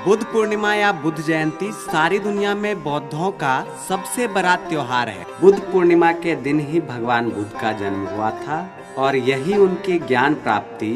बुद्ध पूर्णिमा या बुद्ध जयंती सारी दुनिया में बौद्धों का सबसे बड़ा त्योहार है। बुद्ध पूर्णिमा के दिन ही भगवान बुद्ध का जन्म हुआ था और यही उनकी ज्ञान प्राप्ति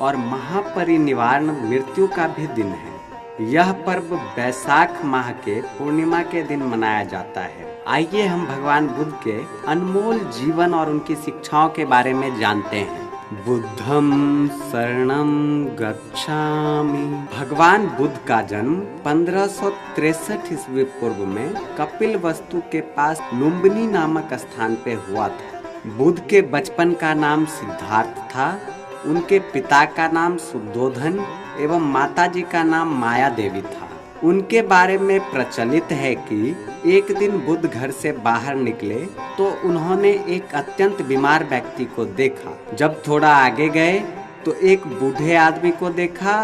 और महापरिनिर्वाण मृत्यु का भी दिन है। यह पर्व वैशाख माह के पूर्णिमा के दिन मनाया जाता है। आइए हम भगवान बुद्ध के अनमोल जीवन और उनकी शिक्षाओं के बारे में जानते हैं। बुद्धं शरणं गच्छामि। भगवान बुद्ध का जन्म 1563 ईस्वी पूर्व में कपिलवस्तु के पास लुम्बिनी नामक स्थान पे हुआ था। बुद्ध के बचपन का नाम सिद्धार्थ था। उनके पिता का नाम शुद्धोधन एवं माताजी का नाम माया देवी था। उनके बारे में प्रचलित है कि एक दिन बुद्ध घर से बाहर निकले तो उन्होंने एक अत्यंत बीमार व्यक्ति को देखा। जब थोड़ा आगे गए तो एक बूढ़े आदमी को देखा।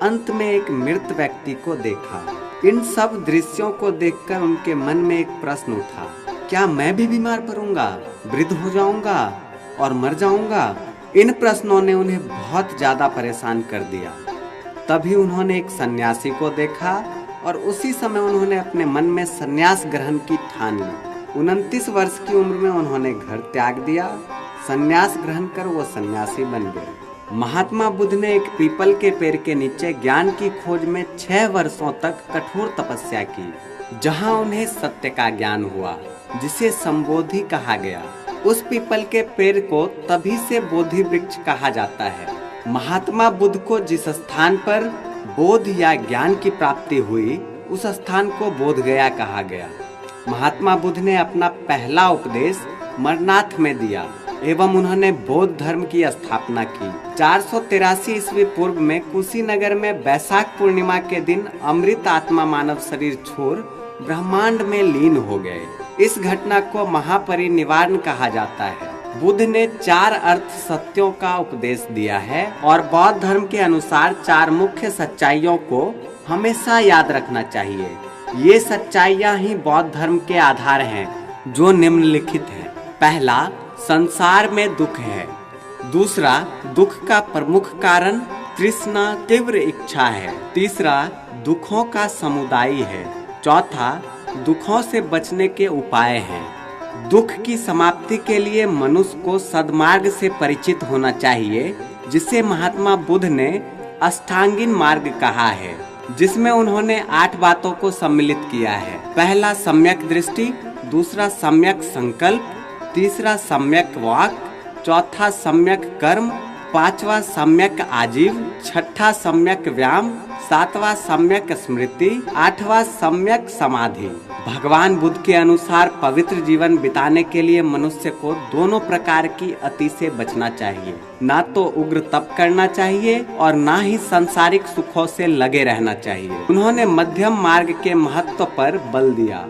अंत में एक मृत व्यक्ति को देखा। इन सब दृश्यों को देखकर उनके मन में एक प्रश्न उठा, क्या मैं भी बीमार पड़ूंगा, वृद्ध हो जाऊंगा और मर जाऊंगा? इन प्रश्नों ने उन्हें बहुत ज्यादा परेशान कर दिया। तभी उन्होंने एक सन्यासी को देखा और उसी समय उन्होंने अपने मन में सन्यास ग्रहण की ठान ली। 29 वर्ष की उम्र में उन्होंने घर त्याग दिया। सन्यास ग्रहण कर वो सन्यासी बन गए। महात्मा बुद्ध ने एक पीपल के पेड़ के नीचे ज्ञान की खोज में 6 वर्षों तक कठोर तपस्या की, जहां उन्हें सत्य का ज्ञान हुआ, जिसे संबोधि कहा गया। उस पीपल के पेड़ को तभी से बोधि वृक्ष कहा जाता है। महात्मा बुद्ध को जिस स्थान पर बोध या ज्ञान की प्राप्ति हुई, उस स्थान को बोध गया कहा गया। महात्मा बुद्ध ने अपना पहला उपदेश मरनाथ में दिया एवं उन्होंने बौद्ध धर्म की स्थापना की। 483 ईस्वी पूर्व में कुशीनगर में वैशाख पूर्णिमा के दिन अमृत आत्मा मानव शरीर छोड़ ब्रह्मांड में लीन हो गए। इस घटना को महापरिनिर्वाण कहा जाता है। बुद्ध ने 4 अर्थ सत्यों का उपदेश दिया है और बौद्ध धर्म के अनुसार 4 मुख्य सच्चाइयों को हमेशा याद रखना चाहिए। ये सच्चाइयाँ ही बौद्ध धर्म के आधार हैं, जो निम्नलिखित हैं। पहला, संसार में दुख है। दूसरा, दुख का प्रमुख कारण तृष्णा तीव्र इच्छा है। तीसरा, दुखों का समुदाय है। चौथा, दुखों से बचने के उपाय हैं। दुख की समाप्ति के लिए मनुष्य को सद्मार्ग से परिचित होना चाहिए, जिसे महात्मा बुद्ध ने अष्टांगिन मार्ग कहा है, जिसमें उन्होंने 8 बातों को सम्मिलित किया है। पहला, सम्यक दृष्टि। दूसरा, सम्यक संकल्प। तीसरा, सम्यक वाक। चौथा, सम्यक कर्म। पांचवा, सम्यक आजीव। छठा, सम्यक व्यायाम। सातवां, सम्यक स्मृति। आठवां, सम्यक समाधि। भगवान बुद्ध के अनुसार पवित्र जीवन बिताने के लिए मनुष्य को दोनों प्रकार की अति से बचना चाहिए। ना तो उग्र तप करना चाहिए और ना ही सांसारिक सुखों से लगे रहना चाहिए। उन्होंने मध्यम मार्ग के महत्व पर बल दिया।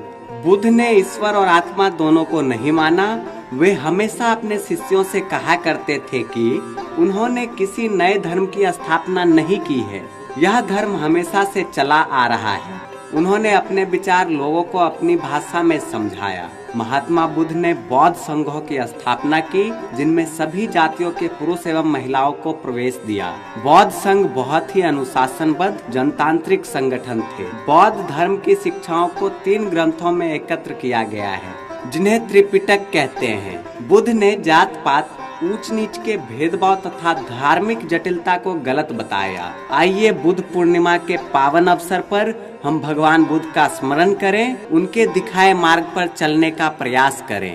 बुद्ध ने ईश्वर और आत्मा दोनों को नहीं माना। वे हमेशा अपने शिष्यों से कहा करते थे कि उन्होंने किसी नए धर्म की स्थापना नहीं की है, यह धर्म हमेशा से चला आ रहा है। उन्होंने अपने विचार लोगों को अपनी भाषा में समझाया। महात्मा बुद्ध ने बौद्ध संघों की स्थापना की, जिनमें सभी जातियों के पुरुष एवं महिलाओं को प्रवेश दिया। बौद्ध संघ बहुत ही अनुशासनबद्ध जनतांत्रिक संगठन थे। बौद्ध धर्म की शिक्षाओं को 3 ग्रंथों में एकत्र किया गया है, जिन्हें त्रिपिटक कहते हैं। बुद्ध ने जात पात, ऊंच नीच के भेदभाव तथा धार्मिक जटिलता को गलत बताया। आइए बुद्ध पूर्णिमा के पावन अवसर पर हम भगवान बुद्ध का स्मरण करें, उनके दिखाए मार्ग पर चलने का प्रयास करें।